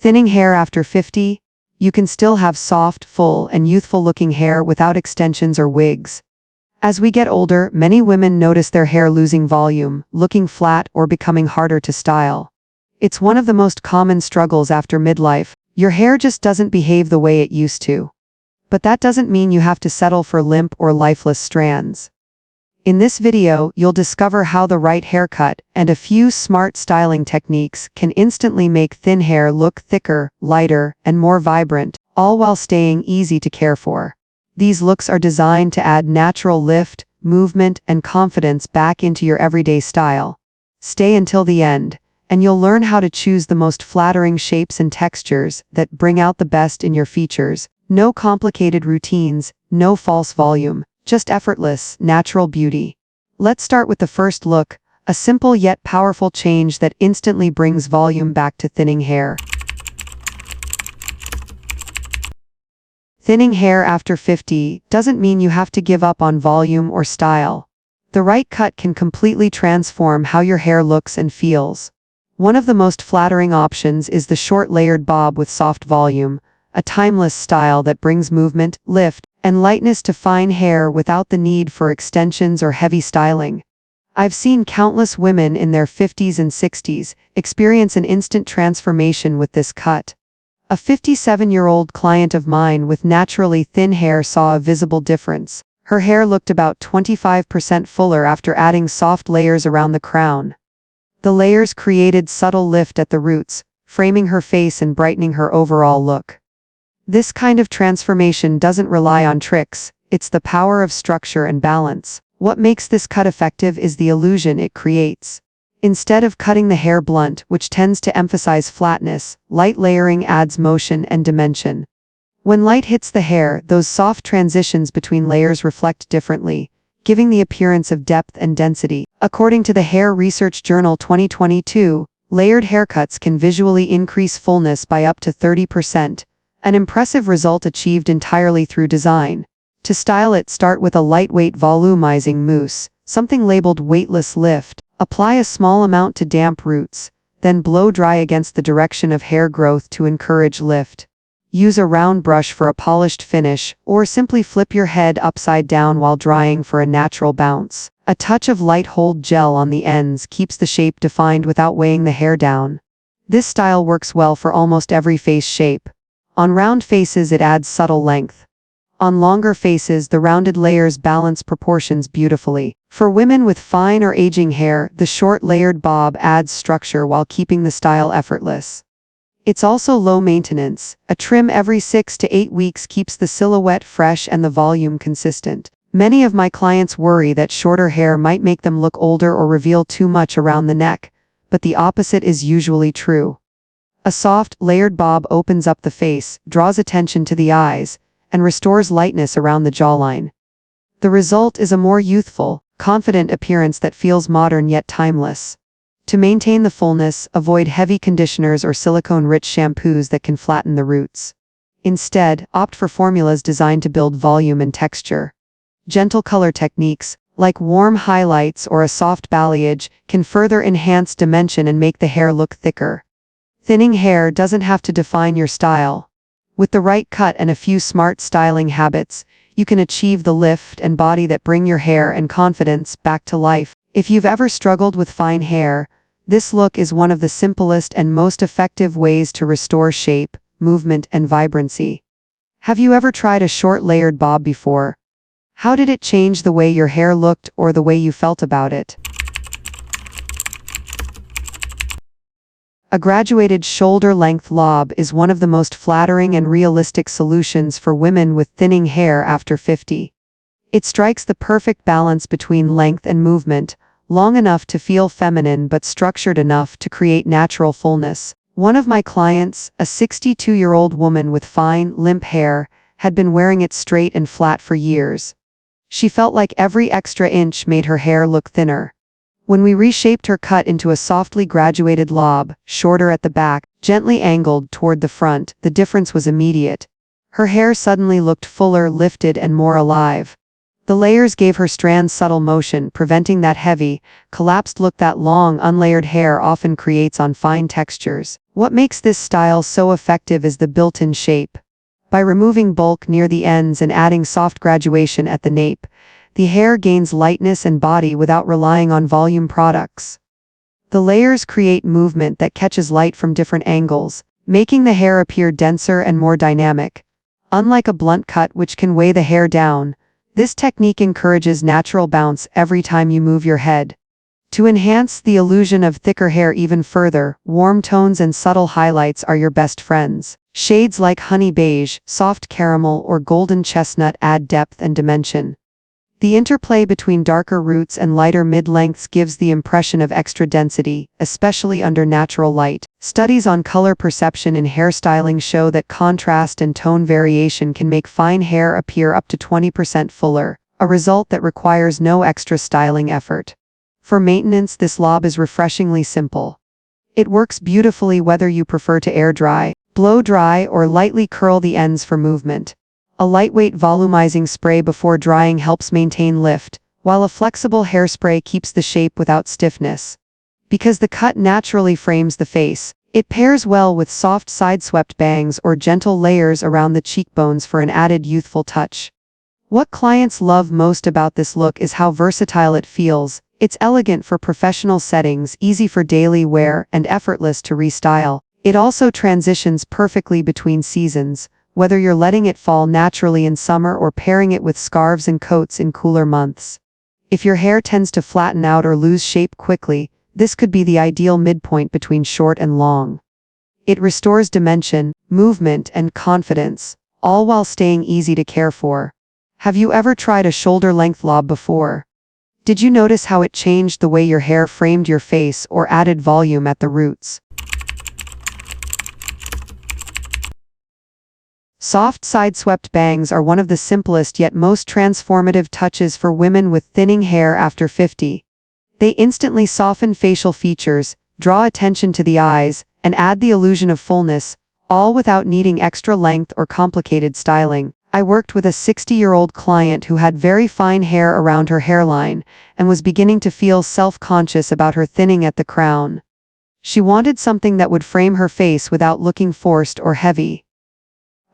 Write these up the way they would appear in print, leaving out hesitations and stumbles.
Thinning hair after 50? You can still have soft, full, and youthful-looking hair without extensions or wigs. As we get older, many women notice their hair losing volume, looking flat, or becoming harder to style. It's one of the most common struggles after midlife. Your hair just doesn't behave the way it used to. But that doesn't mean you have to settle for limp or lifeless strands. In this video, you'll discover how the right haircut and a few smart styling techniques can instantly make thin hair look thicker, lighter, and more vibrant, all while staying easy to care for. These looks are designed to add natural lift, movement, and confidence back into your everyday style. Stay until the end, and you'll learn how to choose the most flattering shapes and textures that bring out the best in your features. No complicated routines, no false volume. Just effortless, natural beauty. Let's start with the first look, a simple yet powerful change that instantly brings volume back to thinning hair. Thinning hair after 50 doesn't mean you have to give up on volume or style. The right cut can completely transform how your hair looks and feels. One of the most flattering options is the short layered bob with soft volume, a timeless style that brings movement, lift, and lightness to fine hair without the need for extensions or heavy styling. I've seen countless women in their 50s and 60s experience an instant transformation with this cut. A 57-year-old client of mine with naturally thin hair saw a visible difference. Her hair looked about 25% fuller after adding soft layers around the crown. The layers created subtle lift at the roots, framing her face and brightening her overall look. This kind of transformation doesn't rely on tricks, it's the power of structure and balance. What makes this cut effective is the illusion it creates. Instead of cutting the hair blunt, which tends to emphasize flatness, light layering adds motion and dimension. When light hits the hair, those soft transitions between layers reflect differently, giving the appearance of depth and density. According to the Hair Research Journal 2022, layered haircuts can visually increase fullness by up to 30%. An impressive result achieved entirely through design. To style it, start with a lightweight volumizing mousse, something labeled weightless lift. Apply a small amount to damp roots, then blow dry against the direction of hair growth to encourage lift. Use a round brush for a polished finish, or simply flip your head upside down while drying for a natural bounce. A touch of light hold gel on the ends keeps the shape defined without weighing the hair down. This style works well for almost every face shape. On round faces, it adds subtle length. On longer faces, the rounded layers balance proportions beautifully. For women with fine or aging hair, the short layered bob adds structure while keeping the style effortless. It's also low maintenance. A trim every 6 to 8 weeks keeps the silhouette fresh and the volume consistent. Many of my clients worry that shorter hair might make them look older or reveal too much around the neck, but the opposite is usually true. A soft, layered bob opens up the face, draws attention to the eyes, and restores lightness around the jawline. The result is a more youthful, confident appearance that feels modern yet timeless. To maintain the fullness, avoid heavy conditioners or silicone-rich shampoos that can flatten the roots. Instead, opt for formulas designed to build volume and texture. Gentle color techniques, like warm highlights or a soft balayage, can further enhance dimension and make the hair look thicker. Thinning hair doesn't have to define your style. With the right cut and a few smart styling habits, you can achieve the lift and body that bring your hair and confidence back to life. If you've ever struggled with fine hair, this look is one of the simplest and most effective ways to restore shape, movement, and vibrancy. Have you ever tried a short layered bob before? How did it change the way your hair looked or the way you felt about it? A graduated shoulder-length lob is one of the most flattering and realistic solutions for women with thinning hair after 50. It strikes the perfect balance between length and movement, long enough to feel feminine but structured enough to create natural fullness. One of my clients, a 62-year-old woman with fine, limp hair, had been wearing it straight and flat for years. She felt like every extra inch made her hair look thinner. When we reshaped her cut into a softly graduated lob, shorter at the back, gently angled toward the front, the difference was immediate. Her hair suddenly looked fuller, lifted, and more alive. The layers gave her strands subtle motion, preventing that heavy, collapsed look that long, unlayered hair often creates on fine textures. What makes this style so effective is the built-in shape. By removing bulk near the ends and adding soft graduation at the nape, the hair gains lightness and body without relying on volume products. The layers create movement that catches light from different angles, making the hair appear denser and more dynamic. Unlike a blunt cut which can weigh the hair down, this technique encourages natural bounce every time you move your head. To enhance the illusion of thicker hair even further, warm tones and subtle highlights are your best friends. Shades like honey beige, soft caramel, or golden chestnut add depth and dimension. The interplay between darker roots and lighter mid-lengths gives the impression of extra density, especially under natural light. Studies on color perception in hairstyling show that contrast and tone variation can make fine hair appear up to 20% fuller, a result that requires no extra styling effort. For maintenance, this lob is refreshingly simple. It works beautifully whether you prefer to air dry, blow dry, or lightly curl the ends for movement. A lightweight volumizing spray before drying helps maintain lift, while a flexible hairspray keeps the shape without stiffness. Because the cut naturally frames the face, it pairs well with soft sideswept bangs or gentle layers around the cheekbones for an added youthful touch. What clients love most about this look is how versatile it feels. It's elegant for professional settings, easy for daily wear, and effortless to restyle. It also transitions perfectly between seasons, whether you're letting it fall naturally in summer or pairing it with scarves and coats in cooler months. If your hair tends to flatten out or lose shape quickly, this could be the ideal midpoint between short and long. It restores dimension, movement, and confidence, all while staying easy to care for. Have you ever tried a shoulder-length lob before? Did you notice how it changed the way your hair framed your face or added volume at the roots? Soft sideswept bangs are one of the simplest yet most transformative touches for women with thinning hair after 50. They instantly soften facial features, draw attention to the eyes, and add the illusion of fullness, all without needing extra length or complicated styling. I worked with a 60-year-old client who had very fine hair around her hairline and was beginning to feel self-conscious about her thinning at the crown. She wanted something that would frame her face without looking forced or heavy.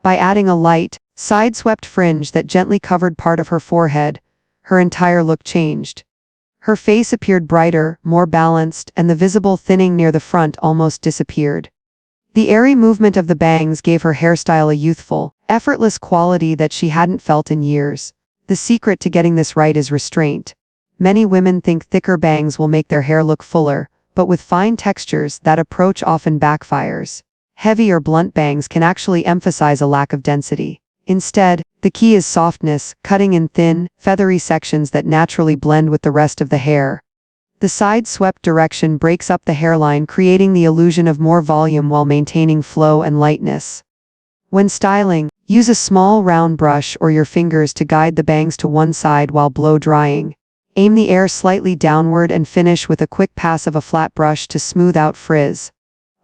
By adding a light, sideswept fringe that gently covered part of her forehead, her entire look changed. Her face appeared brighter, more balanced, and the visible thinning near the front almost disappeared. The airy movement of the bangs gave her hairstyle a youthful, effortless quality that she hadn't felt in years. The secret to getting this right is restraint. Many women think thicker bangs will make their hair look fuller, but with fine textures, that approach often backfires. Heavy or blunt bangs can actually emphasize a lack of density. Instead, the key is softness, cutting in thin, feathery sections that naturally blend with the rest of the hair. The side-swept direction breaks up the hairline, creating the illusion of more volume while maintaining flow and lightness. When styling, use a small round brush or your fingers to guide the bangs to one side while blow drying. Aim the air slightly downward and finish with a quick pass of a flat brush to smooth out frizz.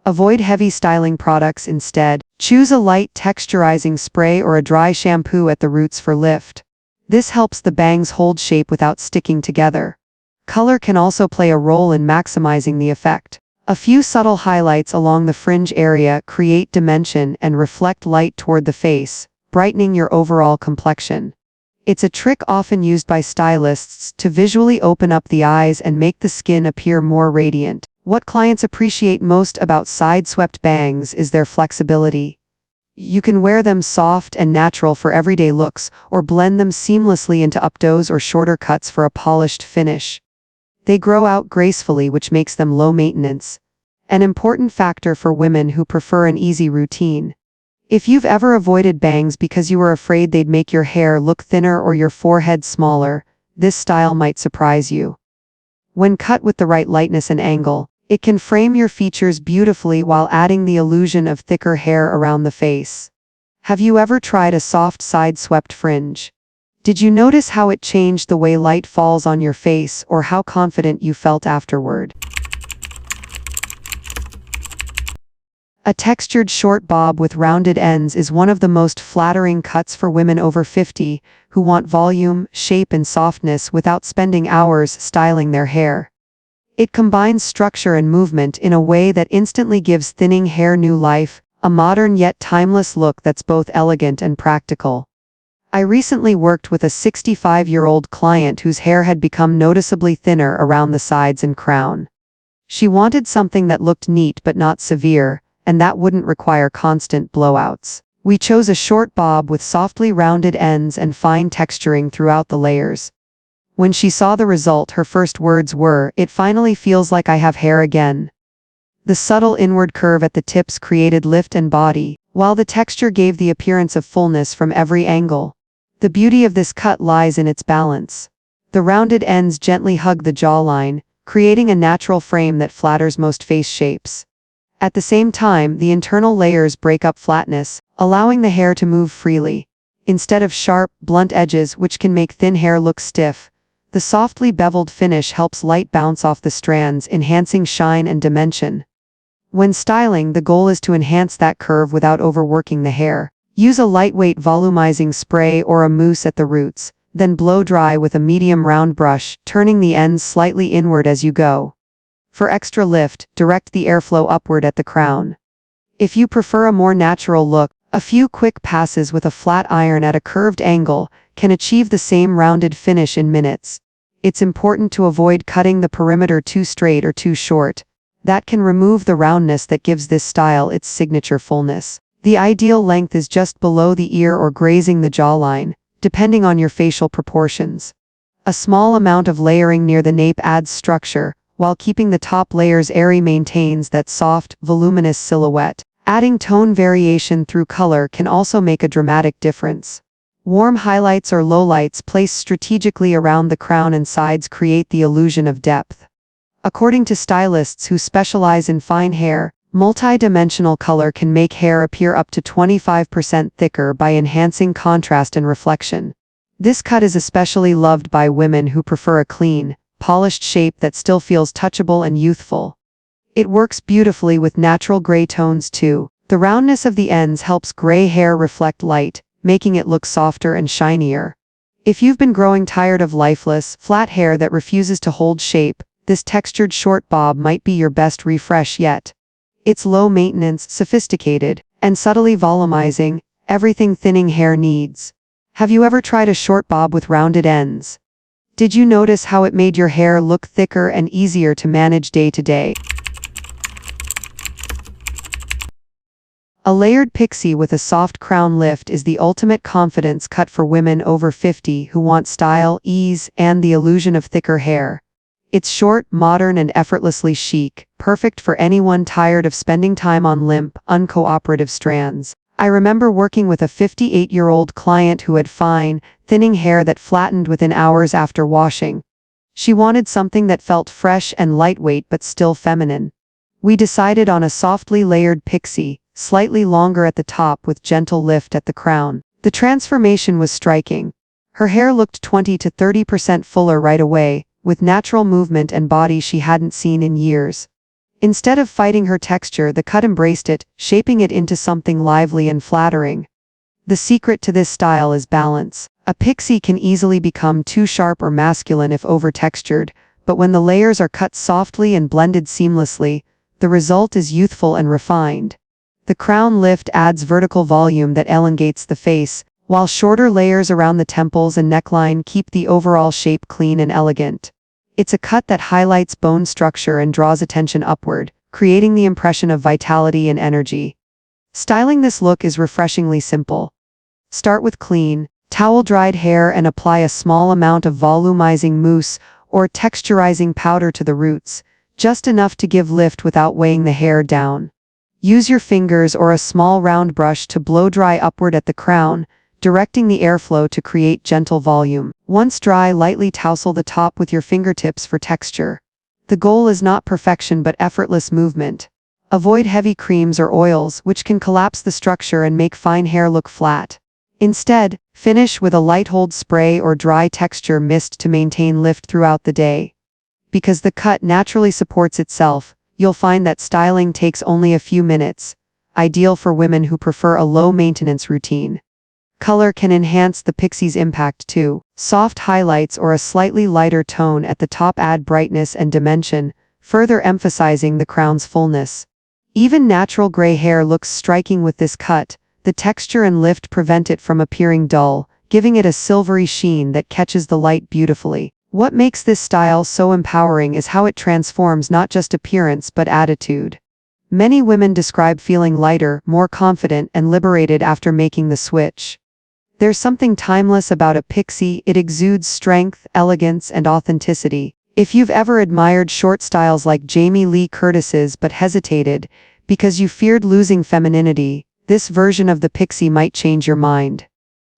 Avoid heavy styling products instead. Choose a light texturizing spray or a dry shampoo at the roots for lift. This helps the bangs hold shape without sticking together. Color can also play a role in maximizing the effect. A few subtle highlights along the fringe area create dimension and reflect light toward the face, brightening your overall complexion. It's a trick often used by stylists to visually open up the eyes and make the skin appear more radiant. What clients appreciate most about side-swept bangs is their flexibility. You can wear them soft and natural for everyday looks, or blend them seamlessly into updos or shorter cuts for a polished finish. They grow out gracefully, which makes them low maintenance, an important factor for women who prefer an easy routine. If you've ever avoided bangs because you were afraid they'd make your hair look thinner or your forehead smaller, this style might surprise you. When cut with the right lightness and angle, it can frame your features beautifully while adding the illusion of thicker hair around the face. Have you ever tried a soft side-swept fringe? Did you notice how it changed the way light falls on your face or how confident you felt afterward? A textured short bob with rounded ends is one of the most flattering cuts for women over 50 who want volume, shape, and softness without spending hours styling their hair. It combines structure and movement in a way that instantly gives thinning hair new life, a modern yet timeless look that's both elegant and practical. I recently worked with a 65-year-old client whose hair had become noticeably thinner around the sides and crown. She wanted something that looked neat but not severe, and that wouldn't require constant blowouts. We chose a short bob with softly rounded ends and fine texturing throughout the layers. When she saw the result, her first words were, "It finally feels like I have hair again." The subtle inward curve at the tips created lift and body, while the texture gave the appearance of fullness from every angle. The beauty of this cut lies in its balance. The rounded ends gently hug the jawline, creating a natural frame that flatters most face shapes. At the same time, the internal layers break up flatness, allowing the hair to move freely. Instead of sharp, blunt edges which can make thin hair look stiff, the softly beveled finish helps light bounce off the strands, enhancing shine and dimension. When styling, the goal is to enhance that curve without overworking the hair. Use a lightweight volumizing spray or a mousse at the roots, then blow dry with a medium round brush, turning the ends slightly inward as you go. For extra lift, direct the airflow upward at the crown. If you prefer a more natural look, a few quick passes with a flat iron at a curved angle can achieve the same rounded finish in minutes. It's important to avoid cutting the perimeter too straight or too short. That can remove the roundness that gives this style its signature fullness. The ideal length is just below the ear or grazing the jawline, depending on your facial proportions. A small amount of layering near the nape adds structure, while keeping the top layers airy maintains that soft, voluminous silhouette. Adding tone variation through color can also make a dramatic difference. Warm highlights or lowlights placed strategically around the crown and sides create the illusion of depth. According to stylists who specialize in fine hair, multi-dimensional color can make hair appear up to 25% thicker by enhancing contrast and reflection. This cut is especially loved by women who prefer a clean, polished shape that still feels touchable and youthful. It works beautifully with natural gray tones too. The roundness of the ends helps gray hair reflect light, making it look softer and shinier. If you've been growing tired of lifeless, flat hair that refuses to hold shape, this textured short bob might be your best refresh yet. It's low maintenance, sophisticated, and subtly volumizing, everything thinning hair needs. Have you ever tried a short bob with rounded ends? Did you notice how it made your hair look thicker and easier to manage day to day? A layered pixie with a soft crown lift is the ultimate confidence cut for women over 50 who want style, ease, and the illusion of thicker hair. It's short, modern, and effortlessly chic, perfect for anyone tired of spending time on limp, uncooperative strands. I remember working with a 58-year-old client who had fine, thinning hair that flattened within hours after washing. She wanted something that felt fresh and lightweight but still feminine. We decided on a softly layered pixie, slightly longer at the top with gentle lift at the crown. The transformation was striking. Her hair looked 20 to 30% fuller right away, with natural movement and body she hadn't seen in years. Instead of fighting her texture, the cut embraced it, shaping it into something lively and flattering. The secret to this style is balance. A pixie can easily become too sharp or masculine if over-textured, but when the layers are cut softly and blended seamlessly, the result is youthful and refined. The crown lift adds vertical volume that elongates the face, while shorter layers around the temples and neckline keep the overall shape clean and elegant. It's a cut that highlights bone structure and draws attention upward, creating the impression of vitality and energy. Styling this look is refreshingly simple. Start with clean, towel-dried hair and apply a small amount of volumizing mousse or texturizing powder to the roots, just enough to give lift without weighing the hair down. Use your fingers or a small round brush to blow dry upward at the crown, directing the airflow to create gentle volume. Once dry, lightly tousle the top with your fingertips for texture. The goal is not perfection but effortless movement. Avoid heavy creams or oils, which can collapse the structure and make fine hair look flat. Instead, finish with a light hold spray or dry texture mist to maintain lift throughout the day. Because the cut naturally supports itself, you'll find that styling takes only a few minutes. ideal for women who prefer a low-maintenance routine. Color can enhance the pixie's impact too. Soft highlights or a slightly lighter tone at the top add brightness and dimension, further emphasizing the crown's fullness. Even natural gray hair looks striking with this cut. The texture and lift prevent it from appearing dull, giving it a silvery sheen that catches the light beautifully. What makes this style so empowering is how it transforms not just appearance but attitude. Many women describe feeling lighter, more confident, and liberated after making the switch. There's something timeless about a pixie. It exudes strength, elegance, and authenticity. If you've ever admired short styles like Jamie Lee Curtis's but hesitated because you feared losing femininity, this version of the pixie might change your mind.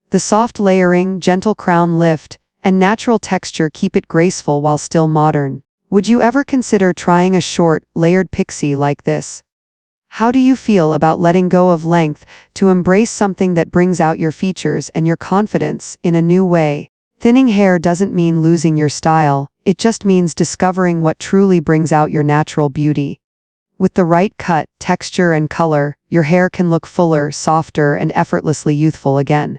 The soft layering, gentle crown lift, and natural texture keep it graceful while still modern. Would you ever consider trying a short, layered pixie like this? How do you feel about letting go of length to embrace something that brings out your features and your confidence in a new way? Thinning hair doesn't mean losing your style, it just means discovering what truly brings out your natural beauty. With the right cut, texture, and color, your hair can look fuller, softer, and effortlessly youthful again.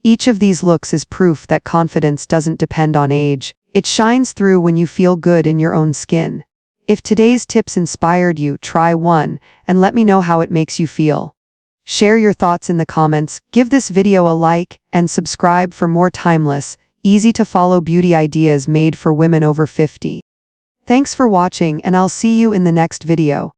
Each of these looks is proof that confidence doesn't depend on age. It shines through when you feel good in your own skin. If today's tips inspired you, try one, and let me know how it makes you feel. Share your thoughts in the comments, give this video a like, and subscribe for more timeless, easy-to-follow beauty ideas made for women over 50. Thanks for watching, and I'll see you in the next video.